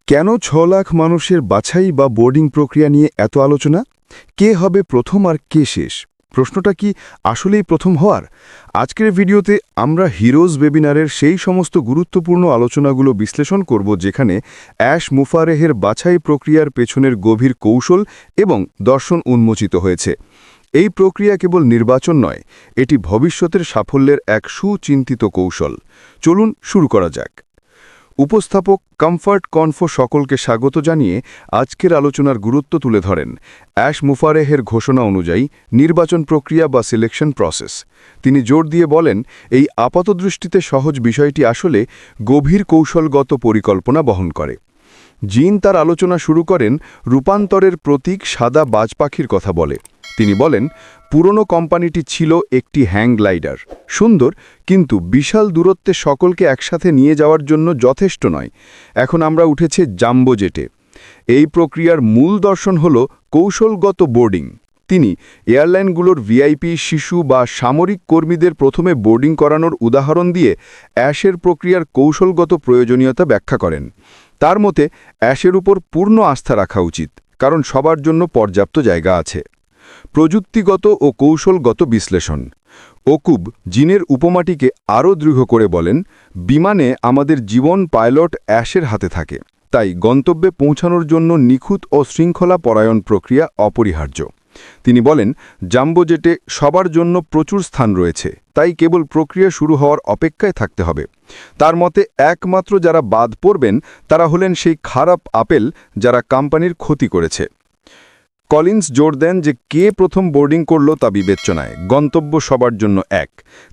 কেন ৬ লাখ মানুষের বাছাই বা বোর্ডিং প্রক্রিয়া নিয়ে এত আলোচনা? কে হবে প্রথম আর কে শেষ? প্রশ্নটা কি আসলেই প্রথম হওয়ার? আজকের ভিডিওতে আমরা হিরোজ ওয়েবিনারের সেই সমস্ত গুরুত্বপূর্ণ আলোচনাগুলো বিশ্লেষণ করব যেখানে অ্যাশ মুফারেহের বাছাই প্রক্রিয়ার পেছনের গভীর কৌশল এবং দর্শন উন্মোচিত হয়েছে। এই প্রক্রিয়া কেবল নির্বাচন নয়, এটি ভবিষ্যতের সাফল্যের এক সুচিন্তিত কৌশল। চলুন শুরু করা যাক। উপস্থাপক কমফর্ট কনফো সকলকে স্বাগত জানিয়ে আজকের আলোচনার গুরুত্ব তুলে ধরেন অ্যাশ মুফারেহের ঘোষণা অনুযায়ী নির্বাচন প্রক্রিয়া বা সিলেকশন প্রসেস। তিনি জোর দিয়ে বলেন, এই আপাতদৃষ্টিতে সহজ বিষয়টি আসলে গভীর কৌশলগত পরিকল্পনা বহন করে। জিন তার আলোচনা শুরু করেন রূপান্তরের প্রতীক সাদা বাজ পাখির কথা বলে। তিনি বলেন, পুরনো কোম্পানিটি ছিল একটি হ্যাং গ্লাইডার, সুন্দর কিন্তু বিশাল দূরত্বে সকলকে একসাথে নিয়ে যাওয়ার জন্য যথেষ্ট নয়। এখন আমরা উঠেছে জাম্বো জেটে। এই প্রক্রিয়ার মূল দর্শন হল কৌশলগত বোর্ডিং। তিনি এয়ারলাইনগুলোর ভিআইপি শিশু বা সামরিক কর্মীদের প্রথমে বোর্ডিং করানোর উদাহরণ দিয়ে অ্যাশের প্রক্রিয়ার কৌশলগত প্রয়োজনীয়তা ব্যাখ্যা করেন। তার মতে অ্যাশের উপর পূর্ণ আস্থা রাখা উচিত, কারণ সবার জন্য পর্যাপ্ত জায়গা আছে। প্রযুক্তিগত ও কৌশলগত বিশ্লেষণ। ওকুব জিনের উপমাটিকে আরও দৃঢ় করে বলেন, বিমানে আমাদের জীবন পাইলট অ্যাশের হাতে থাকে, তাই গন্তব্যে পৌঁছানোর জন্য নিখুঁত ও শৃঙ্খলা পরায়ণ প্রক্রিয়া অপরিহার্য। তিনি বলেন, জাম্বো জেটে সবার জন্য প্রচুর স্থান রয়েছে, তাই কেবল প্রক্রিয়া শুরু হওয়ার অপেক্ষায় থাকতে হবে। তার মতে একমাত্র যারা বাদ পড়বেন তারা হলেন সেই খারাপ আপেল যারা কোম্পানির ক্ষতি করেছে। কলিন্স জোর দেন যে কে প্রথম বোর্ডিং করল তা বিবেচনায়, গন্তব্য সবার জন্য এক।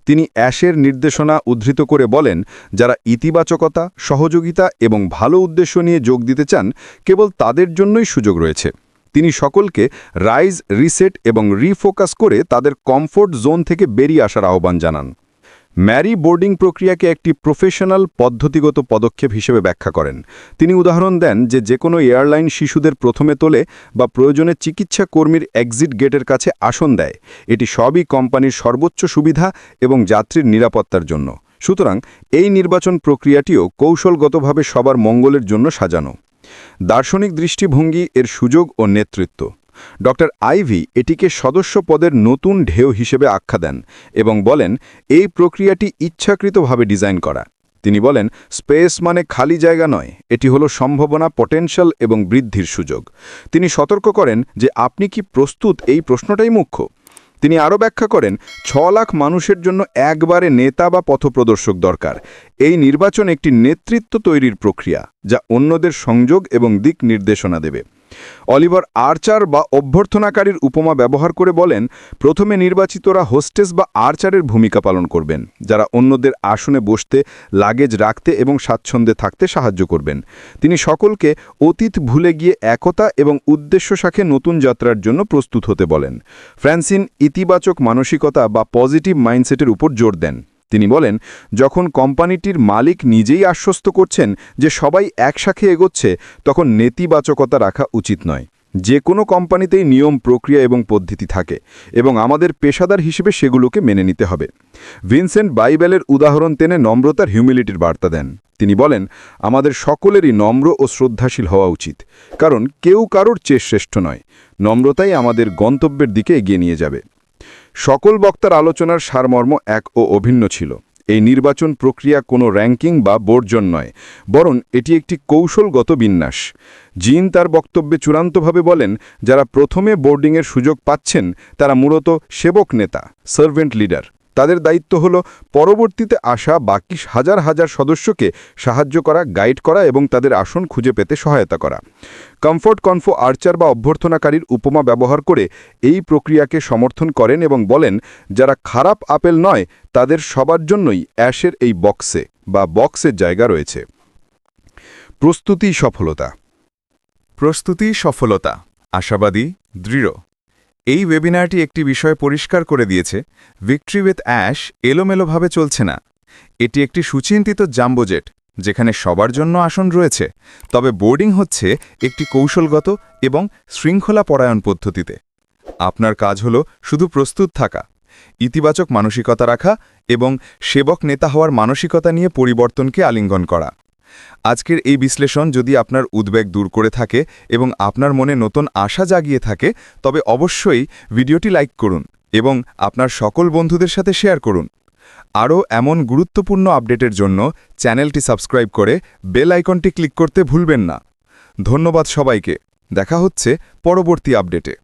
তিনি অ্যাশের নির্দেশনা উদ্ধৃত করে বলেন, যারা ইতিবাচকতা, সহযোগিতা এবং ভালো উদ্দেশ্য নিয়ে যোগ দিতে চান, কেবল তাদের জন্যই সুযোগ রয়েছে। তিনি সকলকে রাইজ, রিসেট এবং রিফোকাস করে তাদের কমফোর্ট জোন থেকে বেরিয়ে আসার আহ্বান জানান। ম্যারি বোর্ডিং প্রক্রিয়াকে একটি প্রফেশনাল পদ্ধতিগত পদক্ষেপ হিসেবে ব্যাখ্যা করেন। তিনি উদাহরণ দেন যে কোনো এয়ারলাইন শিশুদের প্রথমে তোলে বা প্রয়োজনে চিকিৎসা কর্মীর এক্সিট গেটের কাছে আসন দেয়। এটি সবই কোম্পানির সর্বোচ্চ সুবিধা এবং যাত্রীর নিরাপত্তার জন্য। সুতরাং এই নির্বাচন প্রক্রিয়াটিও কৌশলগতভাবে সবার মঙ্গলের জন্য সাজানো। দার্শনিক দৃষ্টিভঙ্গি এর সুযোগ ও নেতৃত্ব। ডক্টর আইভি এটিকে সদস্য পদের নতুন ঢেউ হিসেবে আখ্যা দেন এবং বলেন, এই প্রক্রিয়াটি ইচ্ছাকৃতভাবে ডিজাইন করা। তিনি বলেন, স্পেস মানে খালি জায়গা নয়, এটি হলো সম্ভাবনা, পটেনশিয়াল এবং বৃদ্ধির সুযোগ। তিনি সতর্ক করেন যে আপনি কি প্রস্তুত, এই প্রশ্নটাই মুখ্য। তিনি আরও ব্যাখ্যা করেন, ৬ লাখ মানুষের জন্য একবারে নেতা বা পথপ্রদর্শক দরকার। এই নির্বাচন একটি নেতৃত্ব তৈরির প্রক্রিয়া, যা অন্যদের সংযোগ এবং দিক নির্দেশনা দেবে। অলিভার আর্চার বা অভ্যর্থনাকারীর উপমা ব্যবহার করে বলেন, প্রথমে নির্বাচিতরা হোস্টেস বা আর্চারের ভূমিকা পালন করবেন, যারা অন্যদের আসনে বসতে, লাগেজ রাখতে এবং স্বাচ্ছন্দ্যে থাকতে সাহায্য করবেন। তিনি সকলকে অতীত ভুলে গিয়ে একতা এবং উদ্দেশ্য সাথে নতুন যাত্রার জন্য প্রস্তুত হতে বলেন। ফ্রান্সিন ইতিবাচক মানসিকতা বা পজিটিভ মাইন্ডসেটের উপর জোর দেন। তিনি বলেন, যখন কোম্পানিটির মালিক নিজেই আশ্বস্ত করছেন যে সবাই একসাথে এগোচ্ছে, তখন নেতিবাচকতা রাখা উচিত নয়। যে কোনো কোম্পানিতেই নিয়ম, প্রক্রিয়া এবং পদ্ধতি থাকে এবং আমাদের পেশাদার হিসেবে সেগুলোকে মেনে নিতে হবে। ভিনসেন্ট বাইবেলের উদাহরণ টেনে নম্রতার হিউমিলিটির বার্তা দেন। তিনি বলেন, আমাদের সকলেরই নম্র ও শ্রদ্ধাশীল হওয়া উচিত, কারণ কেউ কারোর চেয়ে শ্রেষ্ঠ নয়। নম্রতাই আমাদের গন্তব্যের দিকে এগিয়ে নিয়ে যাবে। সকল বক্তার আলোচনার সারমর্ম এক ও অভিন্ন ছিল। এই নির্বাচন প্রক্রিয়া কোনো র্যাঙ্কিং বা বর্জন নয়, বরং এটি একটি কৌশলগত বিন্যাস। জিন তার বক্তব্যে চূড়ান্তভাবে বলেন, যারা প্রথমে বোর্ডিংয়ের সুযোগ পাচ্ছেন তারা মূলত সেবক নেতা, সার্ভেন্ট লিডার। তাদের দায়িত্ব হল পরবর্তীতে আসা বাকি হাজার হাজার সদস্যকে সাহায্য করা, গাইড করা এবং তাদের আসন খুঁজে পেতে সহায়তা করা। কমফোর্ট কনফো আর্চার বা অভ্যর্থনাকারীর উপমা ব্যবহার করে এই প্রক্রিয়াকে সমর্থন করেন এবং বলেন, যারা খারাপ আপেল নয়, তাদের সবার জন্যই অ্যাশের এই বক্সের জায়গা রয়েছে। প্রস্তুতি সফলতা, আশাবাদী, দৃঢ়। এই ওয়েবিনারটি একটি বিষয় পরিষ্কার করে দিয়েছে, ভিক্টরি উইথ অ্যাশ এলোমেলোভাবে চলছে না। এটি একটি সুচিন্তিত জাম্বো জেট, যেখানে সবার জন্য আসন রয়েছে, তবে বোর্ডিং হচ্ছে একটি কৌশলগত এবং শৃঙ্খলা পরায়ণ পদ্ধতিতে। আপনার কাজ হল শুধু প্রস্তুত থাকা, ইতিবাচক মানসিকতা রাখা এবং সেবক নেতা হওয়ার মানসিকতা নিয়ে পরিবর্তনকে আলিঙ্গন করা। আজকের এই বিশ্লেষণ যদি আপনার উদ্বেগ দূর করে থাকে এবং আপনার মনে নতুন আশা জাগিয়ে থাকে তবে অবশ্যই ভিডিওটি লাইক করুন এবং আপনার সকল বন্ধুদের সাথে শেয়ার করুন। আরও এমন গুরুত্বপূর্ণ আপডেটের জন্য চ্যানেলটি সাবস্ক্রাইব করে বেল আইকনটি ক্লিক করতে ভুলবেন না। ধন্যবাদ সবাইকে। দেখা হচ্ছে পরবর্তী আপডেটে।